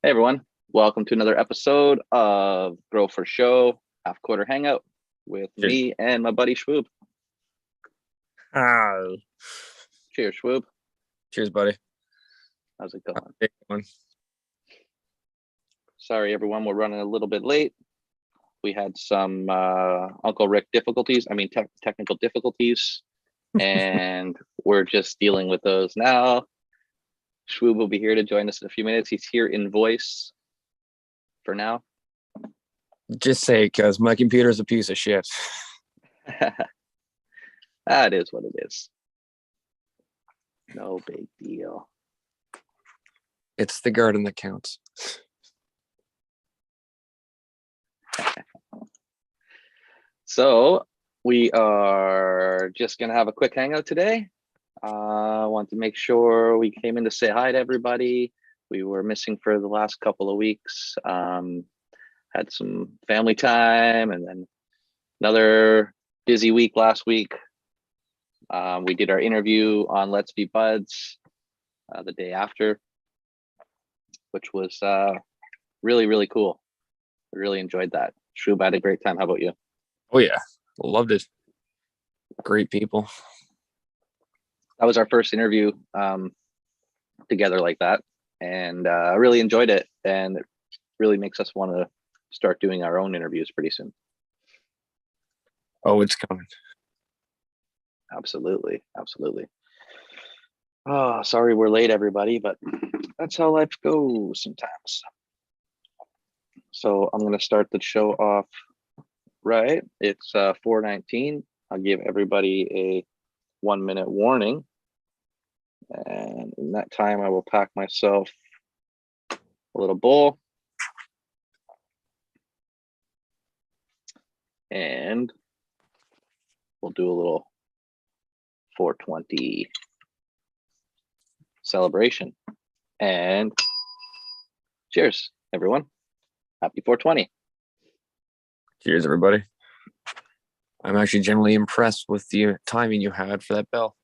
Hey everyone, welcome to another episode of Grow for Show, Quarter Hangout with Cheers. me and my buddy Schwoob. Ah, Cheers, Schwoob. cheers, buddy. How's it going? Big one. Sorry everyone, we're running a little bit late. We had some Uncle Rick difficulties, technical difficulties, and we're just dealing with those now. Schwoob will be here to join us in a few minutes. He's here in voice for now. Just say because my computer's a piece of shit. That is what it is. No big deal. It's the garden that counts. So we are just gonna have a quick hangout today. I want to make sure we came in to say hi to everybody. We were missing for the last couple of weeks. Had some family time and then another busy week last week. We did our interview on Let's Be Buds the day after, which was really, really cool. I really enjoyed that. Shub had a great time. How about you? Oh yeah, loved it. Great people. That was our first interview together like that, and I really enjoyed it. And it really makes us want to start doing our own interviews pretty soon. Oh, it's coming. Absolutely, absolutely. Oh, sorry we're late, everybody, but that's how life goes sometimes. So I'm going to start the show off right. It's 4:19. I'll give everybody a 1-minute warning. And in that time, I will pack myself a little bowl. And we'll do a little 420 celebration. And cheers, everyone. Happy 420. Cheers, everybody. I'm actually generally impressed with the timing you had for that bell.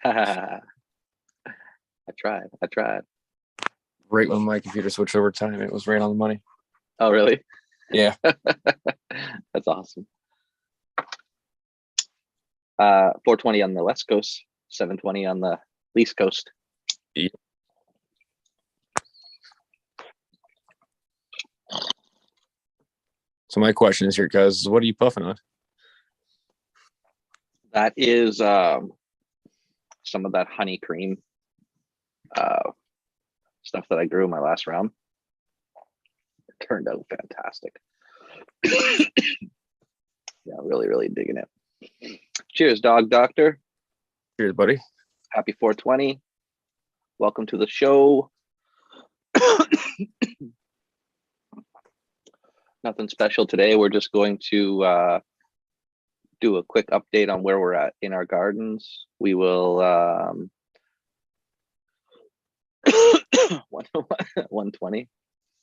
I tried. Right when my computer switched over time, it was right on the money. Oh, really? Yeah. That's awesome. 420 on the West Coast, 720 on the East Coast. Yeah. So my question is here, guys, what are you puffing on? That is some of that honey cream stuff that I grew in my last round. It turned out fantastic. Yeah, really, really digging it. Cheers, dog doctor. Cheers, buddy. Happy 420. Welcome to the show. Nothing special today. We're just going to do a quick update on where we're at in our gardens. We will 120.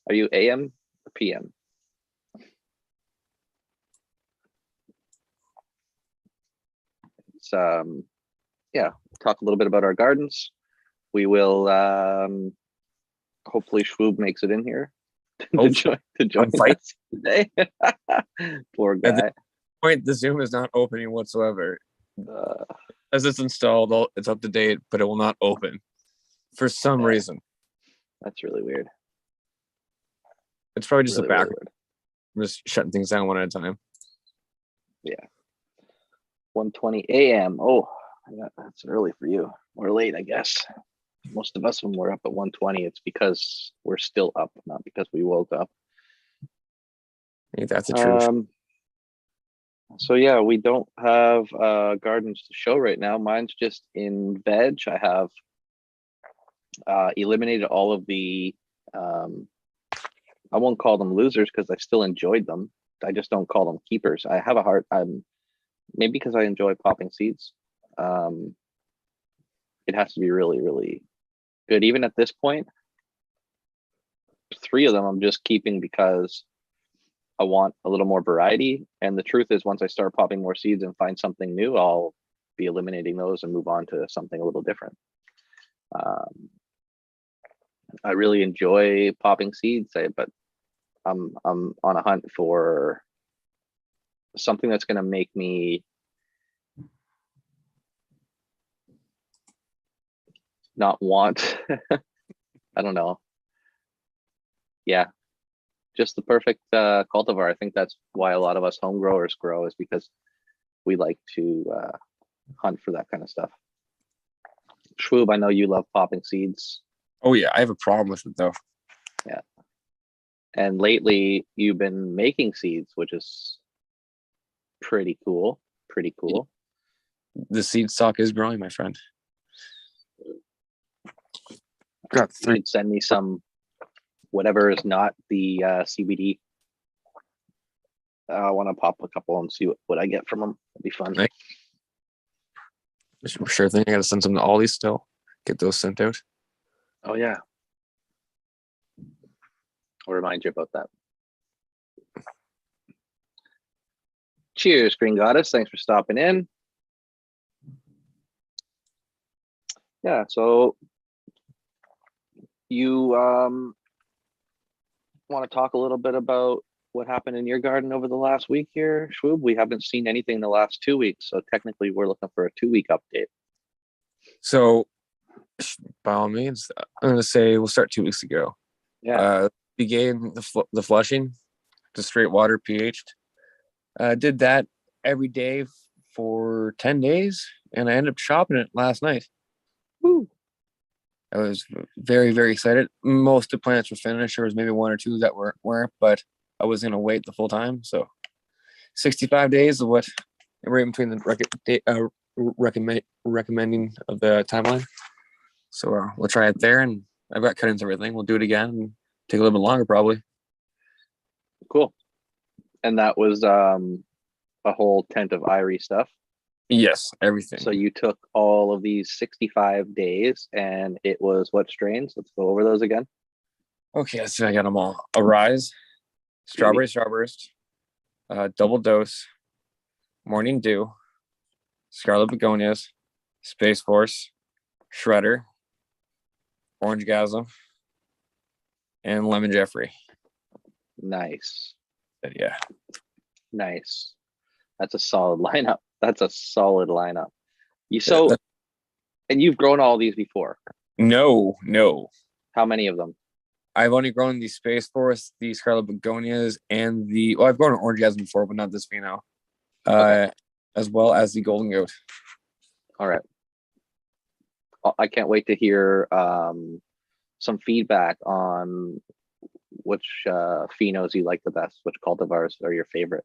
Are you AM or PM? It's yeah, talk a little bit about our gardens. We will hopefully Schwoob makes it in here to join us today. Poor guy. At this point, the Zoom is not opening whatsoever. As it's installed, it's up to date, but it will not open for some reason. That's really weird. It's probably just really a backward. I'm just shutting things down one at a time. Yeah. 1:20 a.m. Oh, yeah, that's early for you. We're late, I guess. Most of us, when we're up at 1:20, it's because we're still up, not because we woke up. I think that's the truth. So yeah, we don't have gardens to show right now. Mine's just in veg. I have eliminated all of the I won't call them losers because I still enjoyed them. I just don't call them keepers. I have a heart. Maybe because I enjoy popping seeds. It has to be really, really good. Even at this point, 3 of them I'm just keeping because I want a little more variety. And the truth is, once I start popping more seeds and find something new, I'll be eliminating those and move on to something a little different. I really enjoy popping seeds, but I'm on a hunt for something that's going to make me not want, I don't know. Yeah, just the perfect cultivar. I think that's why a lot of us home growers grow, is because we like to hunt for that kind of stuff. Schwoob, I know you love popping seeds. Oh yeah, I have a problem with it though. Yeah. And lately you've been making seeds, which is pretty cool. Pretty cool. The seed stock is growing, my friend. Got three. You should send me some, whatever is not the CBD. I want to pop a couple and see what I get from them. It'd be fun. Right. Sure thing. I gotta send some to Ollie still. Get those sent out. Oh yeah. I'll remind you about that. Cheers, Green Goddess. Thanks for stopping in. Yeah, so you want to talk a little bit about what happened in your garden over the last week here, Schwoob? We haven't seen anything in the last 2 weeks, so technically we're looking for a 2-week update. So, by all means, I'm going to say we'll start 2 weeks ago. Yeah. Began the flushing to straight water pH'd. Did that every day for 10 days, and I ended up chopping it last night. Woo. I was very, very excited. Most of the plants were finished. There was maybe 1 or 2 that weren't, but I was going to wait the full time. So 65 days is what right in between the recommending of the timeline. So we'll try it there, and I've got cut-ins and everything. We'll do it again and take a little bit longer probably. Cool. And that was a whole tent of Irie stuff. Yes, everything. So you took all of these 65 days, and it was what strains? Let's go over those again. Okay, let's see. I got them all. Arise, Strawberry Starburst, Double Dose, Morning Dew, Scarlet Begonias, Space Force, Shredder, Orange Gasm, and Lemon Jeffrey. Nice. But yeah. Nice. That's a solid lineup. And you've grown all these before? No. How many of them? I've only grown the Space Force, the Scarlet Begonias, and I've grown an Orange Gasm before, but not this pheno. Okay. As well as the Golden Goat. All right. I can't wait to hear some feedback on which phenos you like the best, which cultivars are your favorite.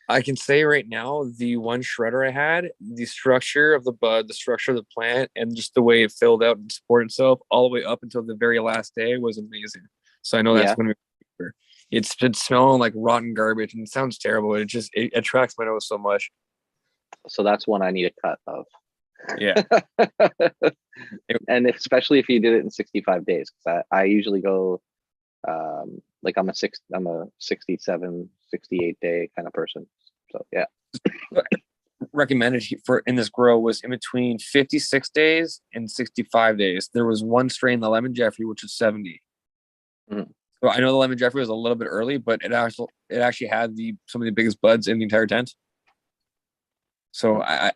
I can say right now, the one shredder I had, the structure of the bud, the structure of the plant, and just the way it filled out and supported itself all the way up until the very last day was amazing. So I know that's going to be. It's been smelling like rotten garbage, and it sounds terrible. It attracts my nose so much. So that's one I need a cut of. Yeah. And especially if you did it in 65 days, because I usually go like I'm a 67, 68 day kind of person. So yeah. Recommended for in this grow was in between 56 days and 65 days. There was one strain, the Lemon Jeffrey, which was 70. Mm-hmm. So I know the Lemon Jeffrey was a little bit early, but it actually had some of the biggest buds in the entire tent. So I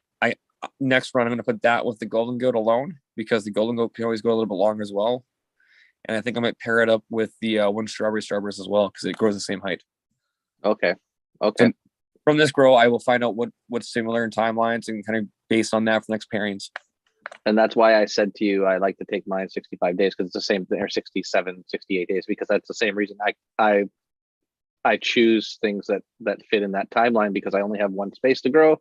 next run I'm going to put that with the Golden Goat alone, because the Golden Goat can always go a little bit longer as well. And I think I might pair it up with the one Strawberry Starburst as well, because it grows the same height. Okay. So from this grow, I will find out what's similar in timelines and kind of based on that for the next pairings. And that's why I said to you, I like to take mine 65 days, because it's the same thing, or 67, 68 days, because that's the same reason I choose things that fit in that timeline, because I only have one space to grow,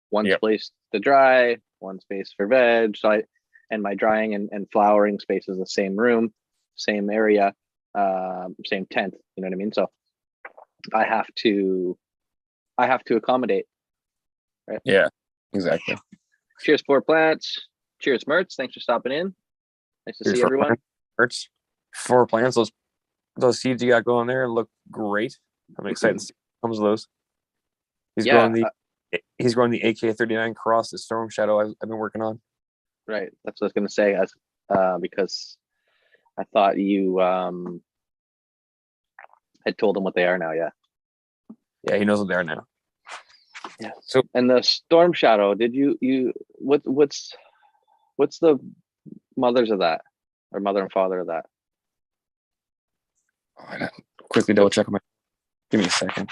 one space to dry, one space for veg. So and my drying and flowering space is the same room, same area, same tent. You know what I mean? So I have to accommodate. Right? Yeah, exactly. Cheers, Four Plants. Cheers, Mertz. Thanks for stopping in. Nice to see everyone. Mertz. Four Plants. Those seeds you got going there look great. I'm excited to see what comes of those. He's growing the AK-39 Cross, the Storm Shadow I've been working on. Right. That's what I was going to say, because I thought you had told him what they are now. Yeah. Yeah, he knows what they are now. Yeah. So And the storm shadow, did what's the mothers of that, or mother and father of that? I gotta quickly double check my. Give me a second.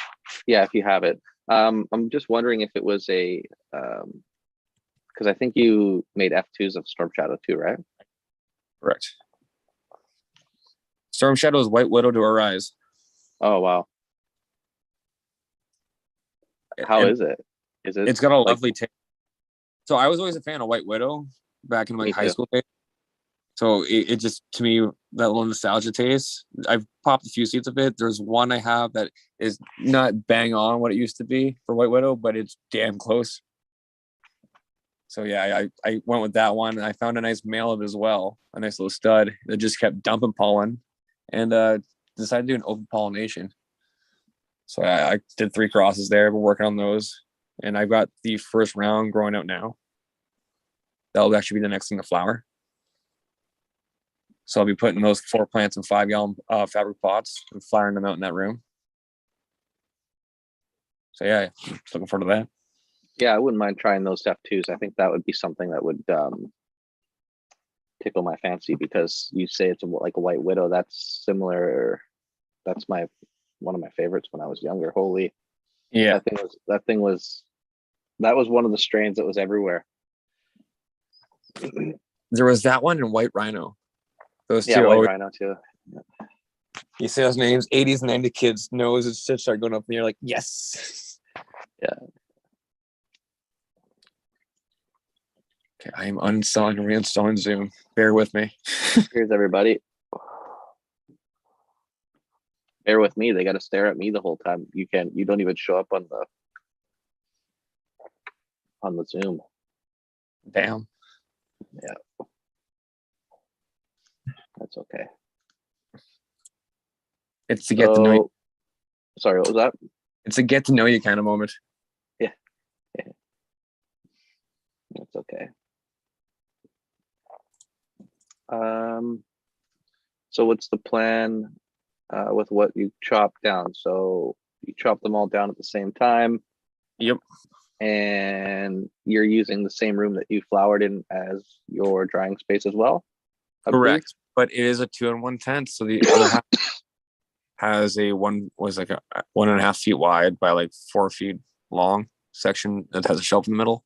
Yeah, if you have it. I'm just wondering if it was a because I think you made F2s of Storm Shadow too, right? Correct. Storm Shadow is White Widow to Arise. Oh wow. How And is it? Is it it's got a like, lovely taste. So I was always a fan of White Widow back in like me high too. school days. So it just, to me, that little nostalgia taste. I've popped a few seeds of it. There's one I have that is not bang on what it used to be for White Widow, but it's damn close. So yeah, I went with that one. I found a nice male of it as well, a nice little stud that just kept dumping pollen, and decided to do an open pollination. So I did 3 crosses there. We're working on those, and I've got the first round growing out now. That'll actually be the next thing to flower. So I'll be putting those 4 plants in 5-gallon fabric pots and flowering them out in that room. So yeah, just looking forward to that. Yeah, I wouldn't mind trying those F2s. I think that would be something that would tickle my fancy, because you say it's like a White Widow. That's similar. That's one of my favorites when I was younger. Holy, Yeah, that was one of the strains that was everywhere. there was that one and White Rhino. Those Yeah, two. White Always, Rhino too. you say those names, 80s and 90s kids' noses should start going up and you're like, yes. Yeah. Okay, I am uninstalling and reinstalling Zoom. Bear with me. Here's everybody. Bear with me. They got to stare at me the whole time. You don't even show up on the Zoom. Damn. Yeah. That's okay. It's to get to know you. Sorry, what was that? It's a get to know you kind of moment. Yeah. That's okay. So what's the plan with what you chopped down? So you chop them all down at the same time. Yep. And you're using the same room that you flowered in as your drying space as well? Correct. But it is a 2-in-1 tent. So the other half has a 1.5 feet wide by like 4 feet long section that has a shelf in the middle.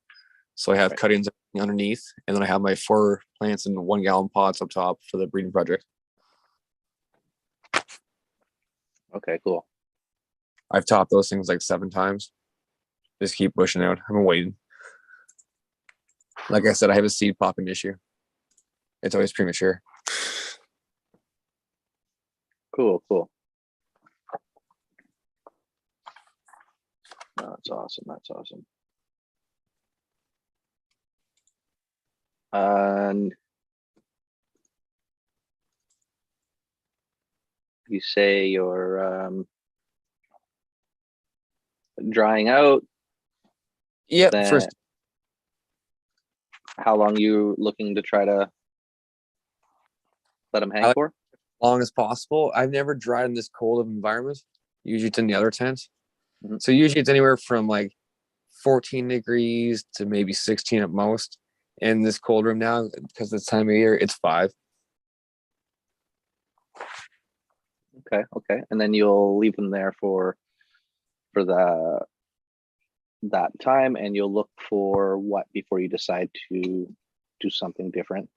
So I have cuttings underneath, and then I have my 4 plants in 1-gallon pots up top for the breeding project. Okay, cool. I've topped those things like 7 times. Just keep pushing out. I've been waiting. Like I said, I have a seed popping issue. It's always premature. Cool. That's awesome. And you say you're drying out. Yeah, first. How long you looking to try to let them hang for? Long as possible. I've never dried in this cold of environment. Usually it's in the other tent. Mm-hmm. So usually it's anywhere from like 14 degrees to maybe 16 at most. In this cold room now, because this time of year, it's 5. Okay. And then you'll leave them there for that time, and you'll look for what before you decide to do something different?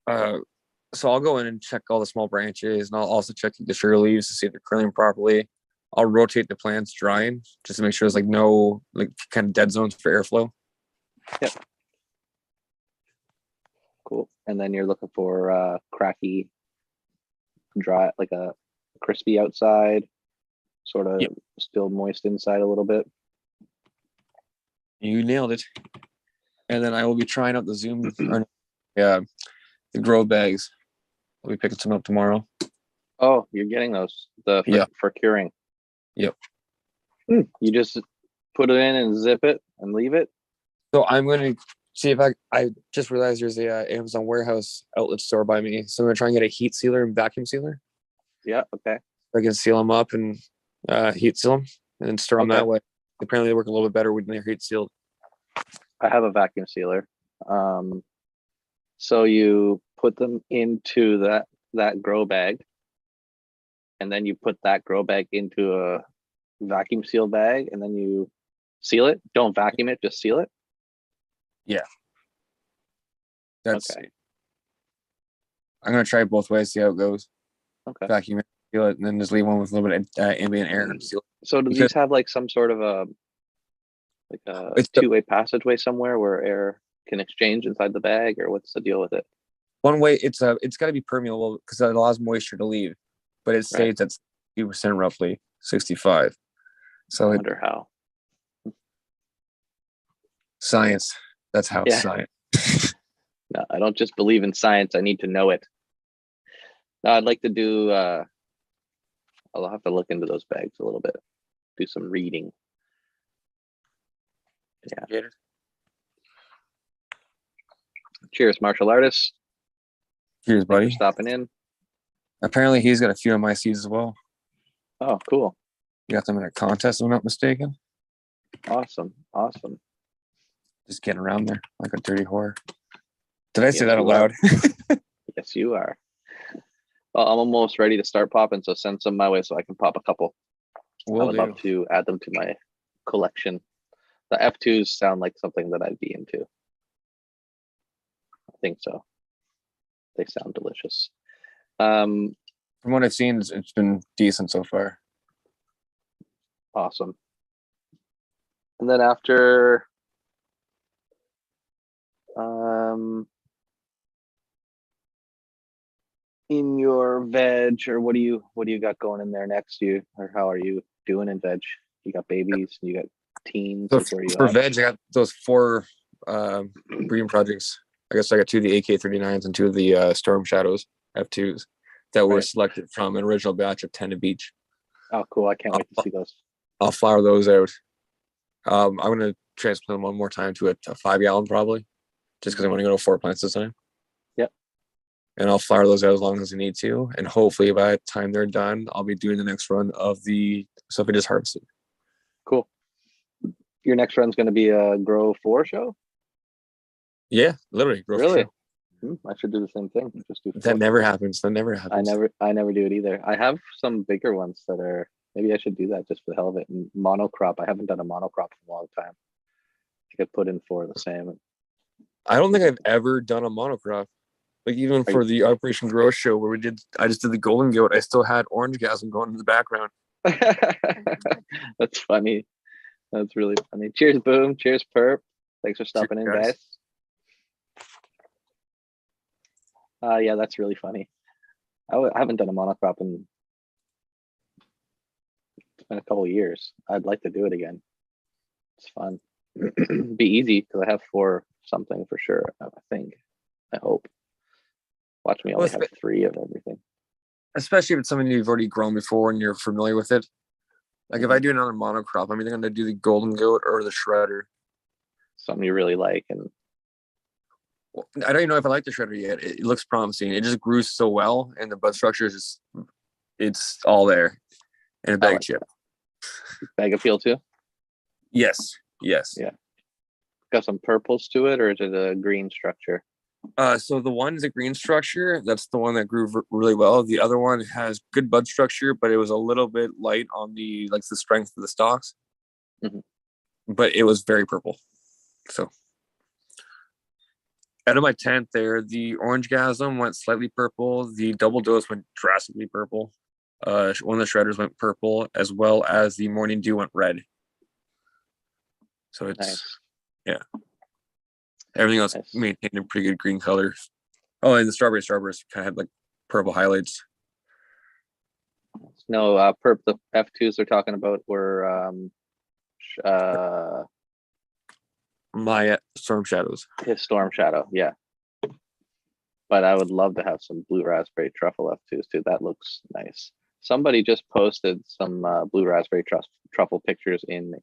So I'll go in and check all the small branches, and I'll also check the sugar leaves to see if they're curling properly. I'll rotate the plants drying just to make sure there's like no like kind of dead zones for airflow. Yep. Cool. And then you're looking for cracky, dry, like a crispy outside, sort of still moist inside a little bit. You nailed it. And then I will be trying out the the grow bags. I'll be picking some up tomorrow. Oh, you're getting those for curing. Yep. You just put it in and zip it and leave it. So I'm going to see if I just realized there's a Amazon warehouse outlet store by me, so I'm gonna try and get a heat sealer and vacuum sealer. Yeah. Okay. I can seal them up and heat seal them and then store them Okay. that way. Apparently, they work a little bit better when they're heat sealed. I have a vacuum sealer. So you put them into that grow bag, and then you put that grow bag into a vacuum seal bag, and then you seal it. Don't vacuum it, just seal it. Yeah, that's. Okay. I'm gonna try it both ways, see how it goes. Okay. Vacuum it, seal it, and then just leave one with a little bit of ambient air and seal it. So do Because these have like some sort of a it's two-way passageway somewhere where air can exchange inside the bag, or what's the deal with it? one way. It's got to be permeable because it allows moisture to leave, but it Right. stays at 60% roughly, 65. I So wonder how. science. That's how Yeah. science. No, I don't just believe in science. I need to know it. No, I'd like to do. I'll have to look into those bags a little bit. Do some reading. Yeah. Cheers, martial artists. Cheers, Thanks for buddy. stopping in. Apparently, he's got a few of my seeds as well. Oh, cool. You got them in a contest, if I'm not mistaken. Awesome. Awesome. Just getting around there like a dirty whore. Did I say Yes, that out you are. loud? Yes, you are. Well, I'm almost ready to start popping, so send some my way so I can pop a couple. I Will would do. love to add them to my collection. The F2s sound like something that I'd be into. I think so. They sound delicious. From what I've seen, it's been decent so far. Awesome. And then after in your veg, or what do you got going in there next? Or how are you doing in veg? You got babies, you got teens, So like where are you for at? veg, I got those 4 breeding projects. I guess I got 2 of the AK-39s and 2 of the Storm Shadows F2s that were Right. selected from an original batch of 10 of each. Oh, cool. I can't wait to see those. I'll flower those out. I'm going to transplant them one more time to a 5-gallon probably, just because I want to go to 4 plants this time. Yep. And I'll flower those out as long as I need to. And hopefully by the time they're done, I'll be doing the next run of the stuff I just harvested. Cool. Your next run's going to be a Grow 4 show? Yeah, literally. Really? I should do the same thing. Just do 4. That never happens. That never happens. I never do it either. I have some bigger ones that are, maybe I should do that just for the hell of it. And monocrop, I haven't done a monocrop in a long time. I could put in 4 of the same. I don't think I've ever done a monocrop. Like even for the Operation Grow show where I just did the golden goat. I still had orange gasm going in the background. That's funny. That's really funny. Cheers, Boom. Cheers, Perp. Thanks for stopping in, guys. Yeah, that's really funny. I haven't done a monocrop in, it's been a couple of years. I'd like to do it again. It's fun. Be easy because I have 4 something for sure. I think. I hope. Watch me only have 3 of everything. Especially if it's something you've already grown before and you're familiar with it. Like if I do another monocrop, I'm either going to do the golden goat or the shredder. Something you really like, and I don't even know if I like the shredder yet. It looks promising. It just grew so well, and the bud structure is just—it's all there in a bag of chip. Bag of peel too. Yes. Yeah. Got some purples to it, or is it a green structure? So the one is a green structure. That's the one that grew really well. The other one has good bud structure, but it was a little bit light on the strength of the stalks. But it was very purple. So out of my tent there, the orange gasm went slightly purple. The double dose went drastically purple. One of the shredders went purple, as well as the morning dew went red. So it's nice. Yeah. Everything else maintained a pretty good green color. Oh, and the strawberries kind of had like purple highlights. No, perp. The F2s they're talking about were my Storm Shadows. His Storm Shadow, yeah. But I would love to have some blue raspberry truffle F2s too. That looks nice. Somebody just posted some blue raspberry truffle pictures in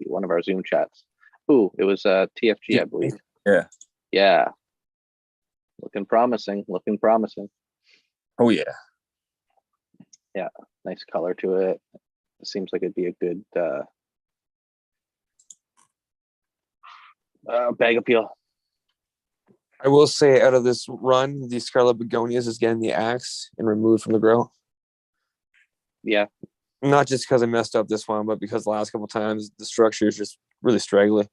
one of our Zoom chats. Ooh, it was TFG, I believe. Yeah. Yeah. Looking promising. Looking promising. Oh yeah. Yeah. Nice color to it. It seems like it'd be a good bag appeal. I will say, out of this run, the Scarlet Begonias is getting the axe and removed from the grow. Yeah. Not just because I messed up this one, but because the last couple times the structure is just really straggly.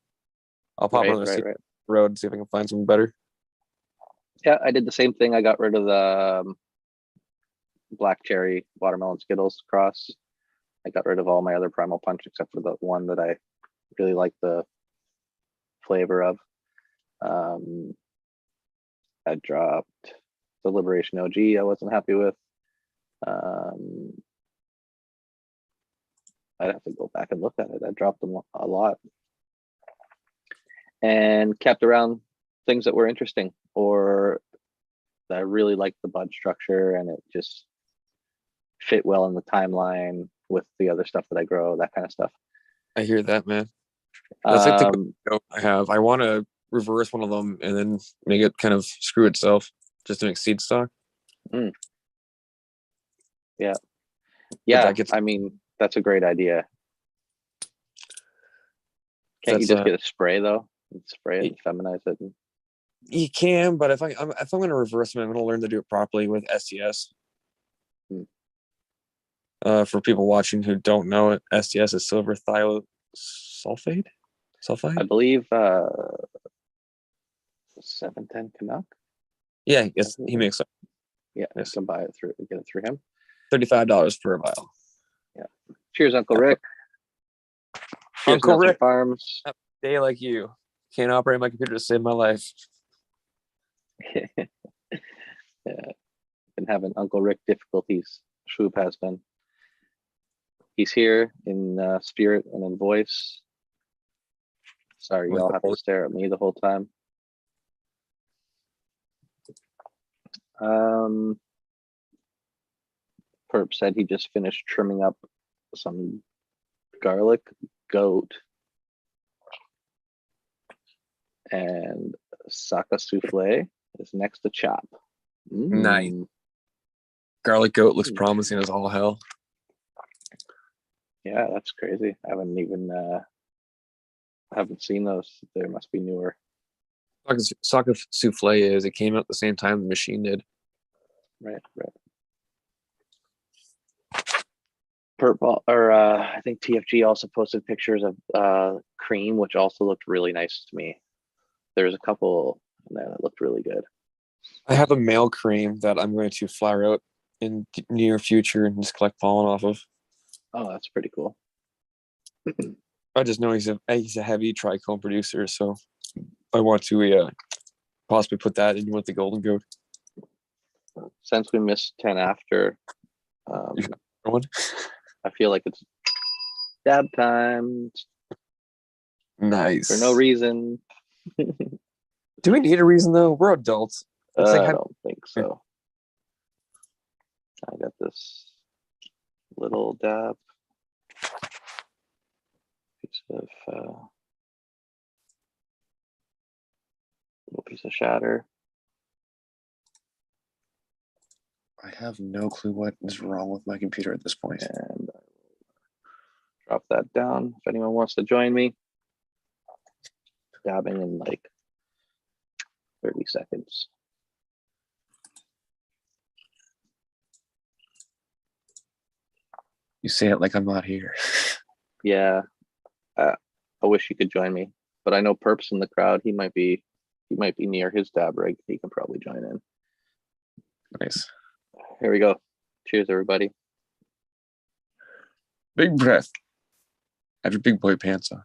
I'll pop Right, on the right. road and see if I can find something better. Yeah, I did the same thing. I got rid of the black cherry watermelon Skittles cross. I got rid of all my other Primal Punch except for the one that I really like the flavor of. I dropped the Liberation OG I wasn't happy with. I'd have to go back and look at it. I dropped them a lot and kept around things that were interesting or that I really liked the bud structure and it just fit well in the timeline with the other stuff that I grow, that kind of stuff. I hear that, man. That's like the goal I have. I want to reverse one of them and then make it kind of screw itself just to make seed stock. Yeah. I mean, that's a great idea. Can't you just get a spray though? And spray it and feminize it. You can, but if I'm going to reverse them, I'm going to learn to do it properly with STS. For people watching who don't know it, STS is silver thiosulfide. I believe 710 Canuck. Yeah, he makes it. Yeah, yes. I can buy it get it through him. $35 per vial. Yeah. Cheers, Uncle Rick. Cheers, Uncle Rick Farms. Day like you. Can't operate my computer to save my life. Yeah. Been having Uncle Rick difficulties. Schwoob has been. He's here in spirit and in voice. Sorry, y'all have to stare at me the whole time. Perp said he just finished trimming up some garlic goat and saka souffle is next to chop. Nice. Garlic goat looks promising as all hell. Yeah, that's crazy. I haven't seen those. There must be newer. Saka souffle it came out at the same time the machine did. Right. Purple, or I think TFG also posted pictures of cream, which also looked really nice to me. There's a couple in there that looked really good. I have a male cream that I'm going to flower out in the near future and just collect pollen off of. Oh, that's pretty cool. I just know he's a heavy trichome producer, so I want to possibly put that in with the golden goat. Since we missed 10 after, I feel like it's dab time. Nice. For no reason. Do we need a reason though? We're adults. I don't think so. I got this little dab. Piece of little piece of shatter. I have no clue what is wrong with my computer at this point. And I will drop that down if anyone wants to join me. Dabbing in like 30 seconds. You say it like I'm not here. Yeah. I wish you could join me, but I know Perp's in the crowd. He might be near his dab rig. He can probably join in. Nice. Here we go. Cheers, everybody. Big breath. Have your big boy pants on.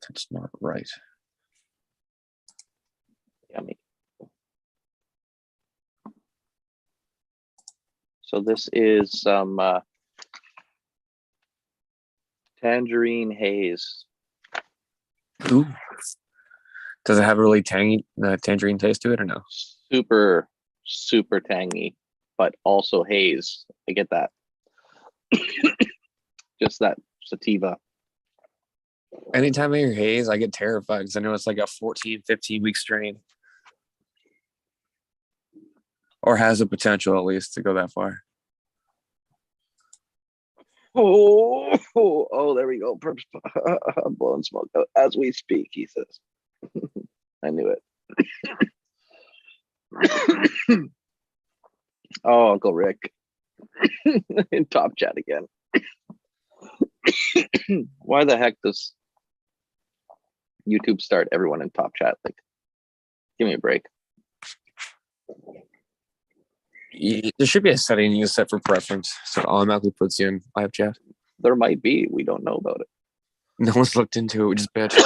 That's not right. Yummy. So this is some tangerine haze. Ooh. Does it have a really tangy tangerine taste to it or no? Super, super tangy. but also haze. I get that. Just that sativa. Anytime I hear haze, I get terrified because I know it's like a 14, 15-week strain. Or has the potential at least to go that far. Oh, there we go. Blowing smoke out as we speak, he says. I knew it. Oh, Uncle Rick. In top chat again. Why the heck does YouTube start everyone in top chat? Like, give me a break. There should be a setting you set for preference, so it automatically puts you in live chat. There might be. We don't know about it. No one's looked into it. We just bitch.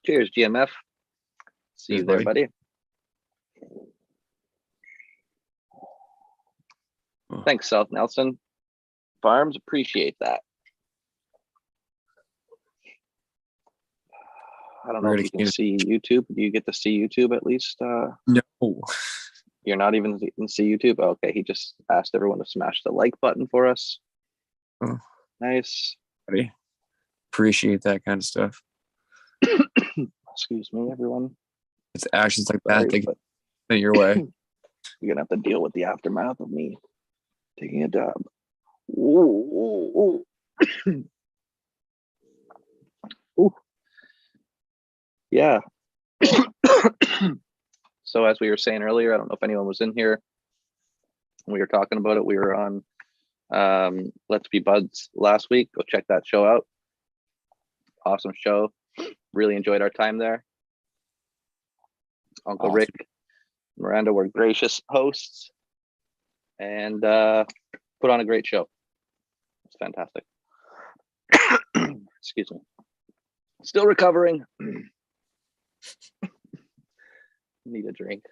Cheers, GMF. See you there, buddy. Thanks, South Nelson Farms. Appreciate that. I don't know if you can see YouTube. Do you get to see YouTube at least? No. You're not even in see YouTube? Okay, he just asked everyone to smash the like button for us. Oh. Nice. Buddy. Appreciate that kind of stuff. Excuse me, everyone. It's actions like that that get your way. You're going to have to deal with the aftermath of me taking a dab. Ooh. Ooh. Yeah. So as we were saying earlier, I don't know if anyone was in here. We were talking about it. We were on Let's Be Buds last week. Go check that show out. Awesome show. Really enjoyed our time there. Uncle Rick, Miranda were gracious hosts and put on a great show. It's fantastic. Excuse me. Still recovering. Need a drink.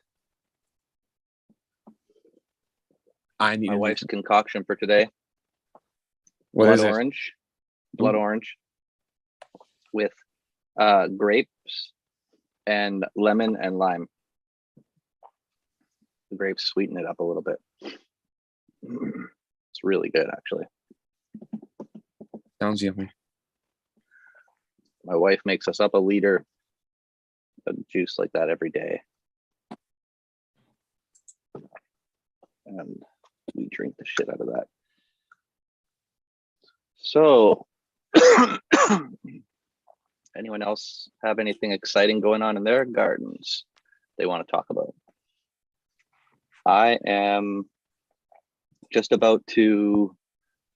I need my wife's concoction for today. What blood is orange. Blood orange with grapes and lemon and lime. The grapes sweeten it up a little bit. It's really good, actually. Sounds yummy. My wife makes us up a liter of juice like that every day. And we drink the shit out of that. So, anyone else have anything exciting going on in their gardens they want to talk about? I am just about to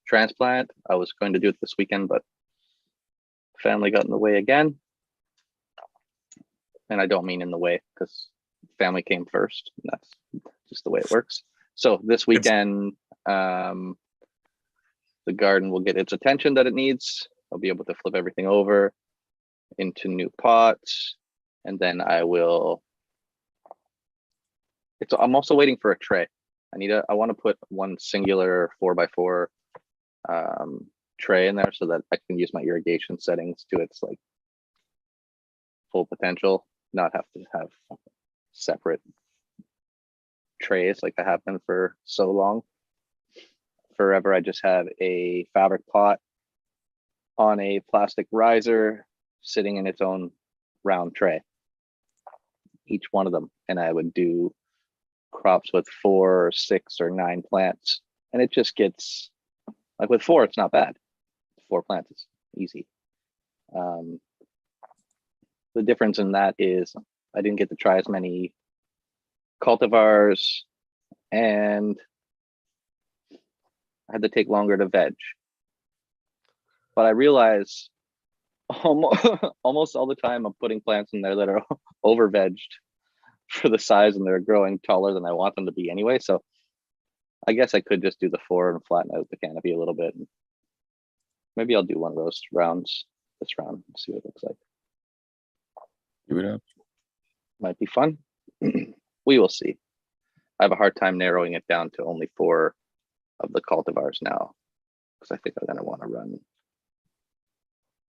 transplant. I was going to do it this weekend, but family got in the way again. And I don't mean in the way because family came first. And that's just the way it works. So this weekend, the garden will get its attention that it needs. I'll be able to flip everything over into new pots. And then I will, I'm also waiting for a tray. I want to put one singular 4x4 tray in there so that I can use my irrigation settings to its like full potential, not have to have separate trays like I have been for so long. Forever, I just had a fabric pot on a plastic riser sitting in its own round tray, each one of them. And I would do crops with 4 or 6 or 9 plants. And it just gets, like with 4, it's not bad. 4 plants is easy. The difference in that is I didn't get to try as many cultivars and I had to take longer to veg. But I realize almost all the time I'm putting plants in there that are over vegged for the size and they're growing taller than I want them to be anyway. So I guess I could just do the 4 and flatten out the canopy a little bit. Maybe I'll do one of those rounds this round and see what it looks like. Do it up. Might be fun. We will see. I have a hard time narrowing it down to only 4 of the cultivars now because I think I'm going to want to run.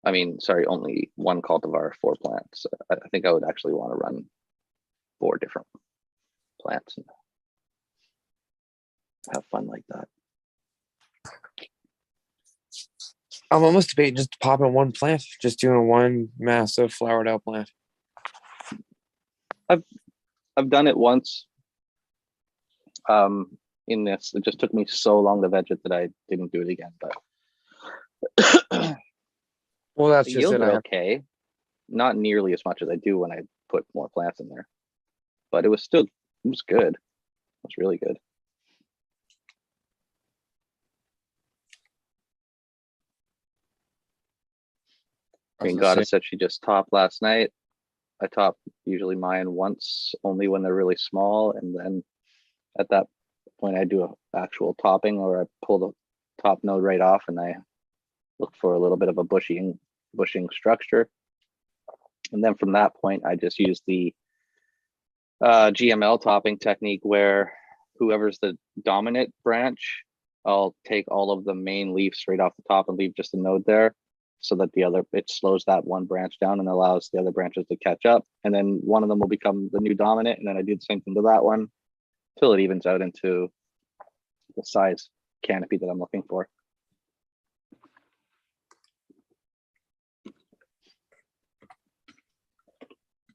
I mean, sorry, only 1 cultivar, 4 plants. I think I would actually want to run 4 different plants and have fun like that. I'm almost debating just popping one plant, just doing one massive flowered out plant. I've done it once. In this, it just took me so long to veg it that I didn't do it again. But Well, that's the just yields it. are okay, not nearly as much as I do when I put more plants in there, but it was good. It was really good. Green Goddess said she just topped last night. I top usually mine once, only when they're really small, and then at that point I do an actual topping, or I pull the top node right off and I look for a little bit of a bushing structure. And then from that point, I just use the GML topping technique, where whoever's the dominant branch, I'll take all of the main leaves straight off the top and leave just a node there, so that it slows that one branch down and allows the other branches to catch up. And then one of them will become the new dominant. And then I do the same thing to that one till it evens out into the size canopy that I'm looking for.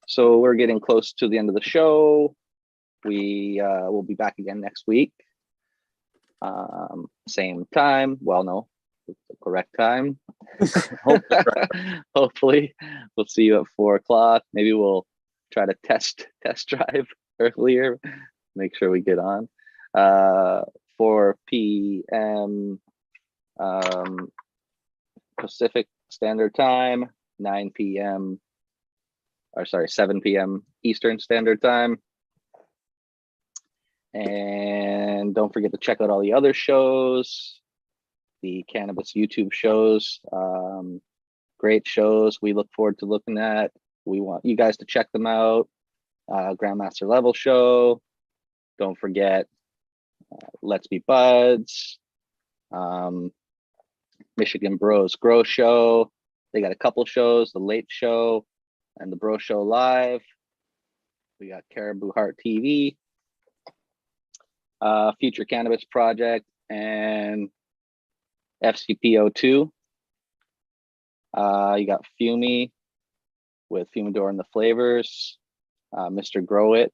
So we're getting close to the end of the show. We will be back again next week. Same time. Well, no, it's the correct time. Hopefully, we'll see you at 4 o'clock. Maybe we'll try to test drive earlier. Make sure we get on. 4 p.m. Pacific Standard Time, 9 p.m. or sorry, 7 p.m. Eastern Standard Time. And don't forget to check out all the other shows, the cannabis YouTube shows. Great shows we look forward to looking at. We want you guys to check them out. Grandmaster Level Show. Don't forget Let's Be Buds. Michigan Bros Grow Show. They got a couple shows, The Late Show and The Bro Show Live. We got Caribou Heart TV. Future Cannabis Project and FCPO2. You got Fumi with Fumador and the Flavors. Mr. Grow It.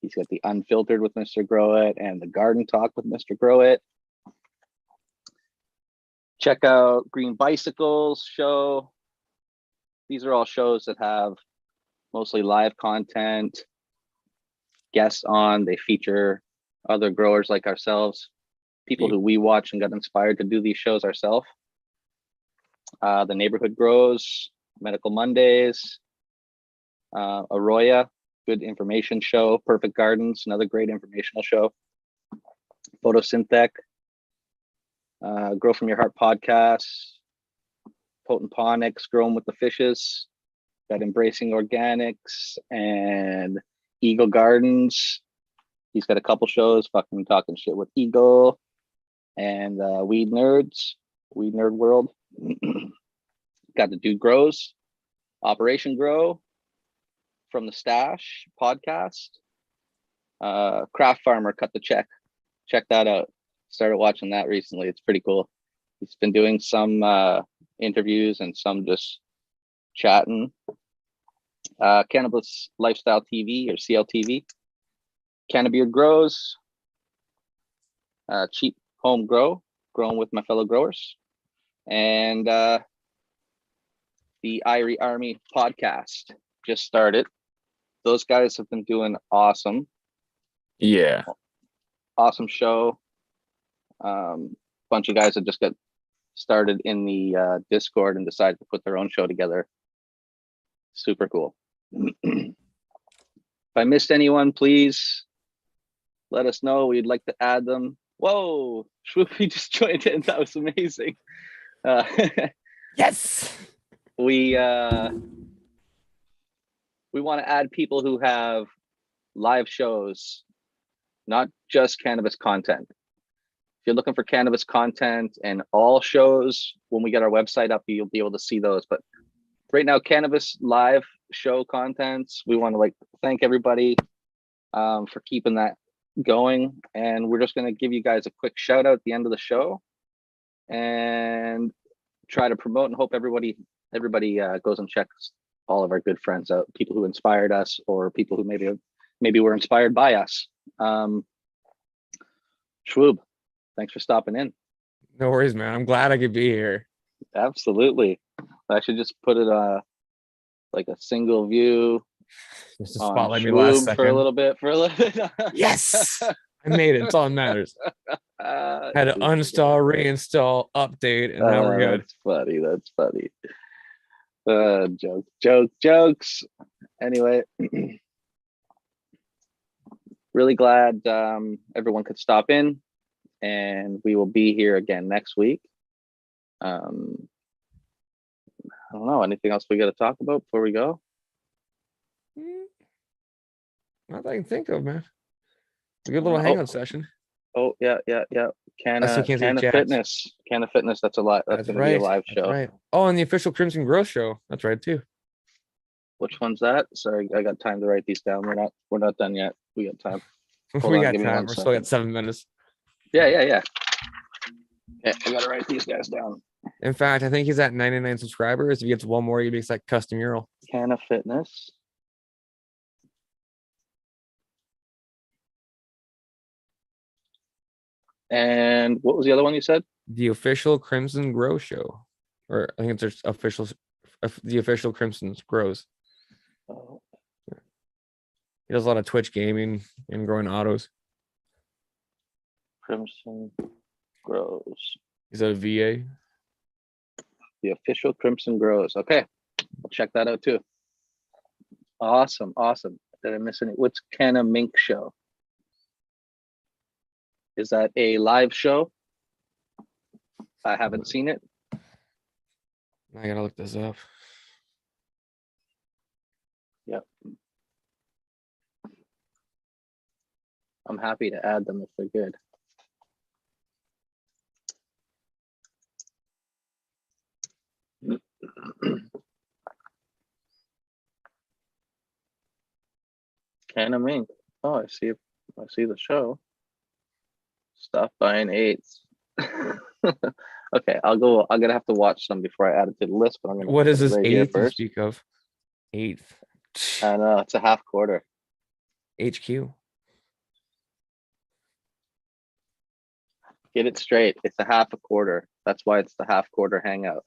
He's got the Unfiltered with Mr. Grow It and the Garden Talk with Mr. Grow It. Check out Green Bicycles show. These are all shows that have mostly live content, guests on. They feature other growers like ourselves, people who we watch and got inspired to do these shows ourselves. The Neighborhood Grows, Medical Mondays, Arroya, good information show. Perfect Gardens, another great informational show. Photosynthec, Grow From Your Heart podcast, Potent Ponics, Growing with the Fishes, got Embracing Organics and Eagle Gardens. He's got a couple shows, fucking talking shit with Eagle and Weed Nerd World. Got the Dude Grows, Operation Grow, From the Stash podcast. Craft Farmer Cut the Check. Check that out. Started watching that recently. It's pretty cool. He's been doing some interviews and some just chatting. Cannabis Lifestyle TV or CLTV. Cannabeard Grows, Cheap Home Grow, growing with my fellow growers, and the Irie Army podcast just started. Those guys have been doing awesome. Yeah. Awesome show. Bunch of guys that just got started in the Discord and decided to put their own show together. Super cool. If I missed anyone, please let us know. We'd like to add them. Whoa, Schwooby just joined in. That was amazing. Yes. We want to add people who have live shows, not just cannabis content. If you're looking for cannabis content and all shows, when we get our website up, you'll be able to see those. But right now, cannabis live show contents, we want to thank everybody for keeping that going. And we're just going to give you guys a quick shout out at the end of the show and try to promote and hope everybody goes and checks all of our good friends out, people who inspired us or people who maybe were inspired by us. Schwoob, thanks for stopping in. No worries, man. I'm glad I could be here. Absolutely. I should just put it like a single view Just to on spotlight me last Schwoob second. for a little bit. Yes, I made it. It's all that matters. Had to uninstall, reinstall, update, and now we're good. That's funny. Jokes. Anyway, really glad everyone could stop in, and we will be here again next week. I don't know, anything else we got to talk about before we go? Not that I can think of, man. A good little hangout session. Oh yeah. Can of Fitness. That's a lot. That's gonna be a live show. Right. Oh, and the official Crimson Growth show. That's right too. Which one's that? Sorry, I got time to write these down. We're not done yet. We got time. We got time. We're still got 7 minutes. Yeah. Okay, I gotta write these guys down. In fact, I think he's at 99 subscribers. If he gets one more, he makes like custom mural. Can of Fitness. And what was the other one you said? The official Crimson Grow show, or I think it's just the official Crimson's Grows. Oh. He does a lot of Twitch gaming and growing autos. Crimson Grows. He's at a VA. The official Crimson Grows. Okay, I'll check that out too. Awesome. Did I miss any? What's Canna Mink show? Is that a live show? I haven't seen it. I gotta look this up. Yep. I'm happy to add them if they're good. Canna Mink. Oh, I see the show. Stop buying eights. Okay, I'm gonna have to watch some before I add it to the list, but I'm gonna. What is this right eighth you first. speak of? Eighth. I know, it's a half quarter. HQ. Get it straight. It's a half a quarter. That's why it's the half quarter hangout.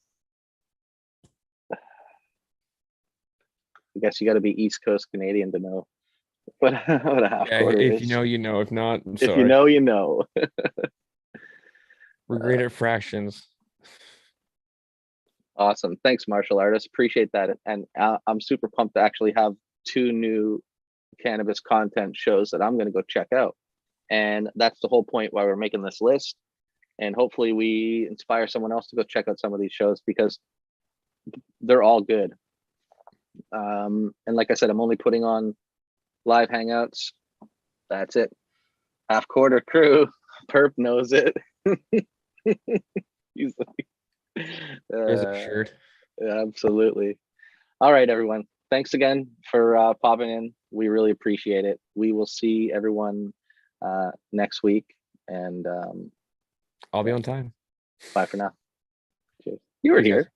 I guess you got to be East Coast Canadian to know what a half quarter is. If you know, you know. If not, I'm sorry. If you know, you know. We're great at fractions. Awesome. Thanks, martial artist. Appreciate that. And I'm super pumped to actually have 2 new cannabis content shows that I'm going to go check out. And that's the whole point why we're making this list. And hopefully we inspire someone else to go check out some of these shows because they're all good. And like I said, I'm only putting on live hangouts. That's it. Half quarter crew. Perp knows it. He's like, There's a shirt. Absolutely. All right, everyone. Thanks again for popping in. We really appreciate it. We will see everyone next week. And I'll be on time. bye for now. Cheers. You were here.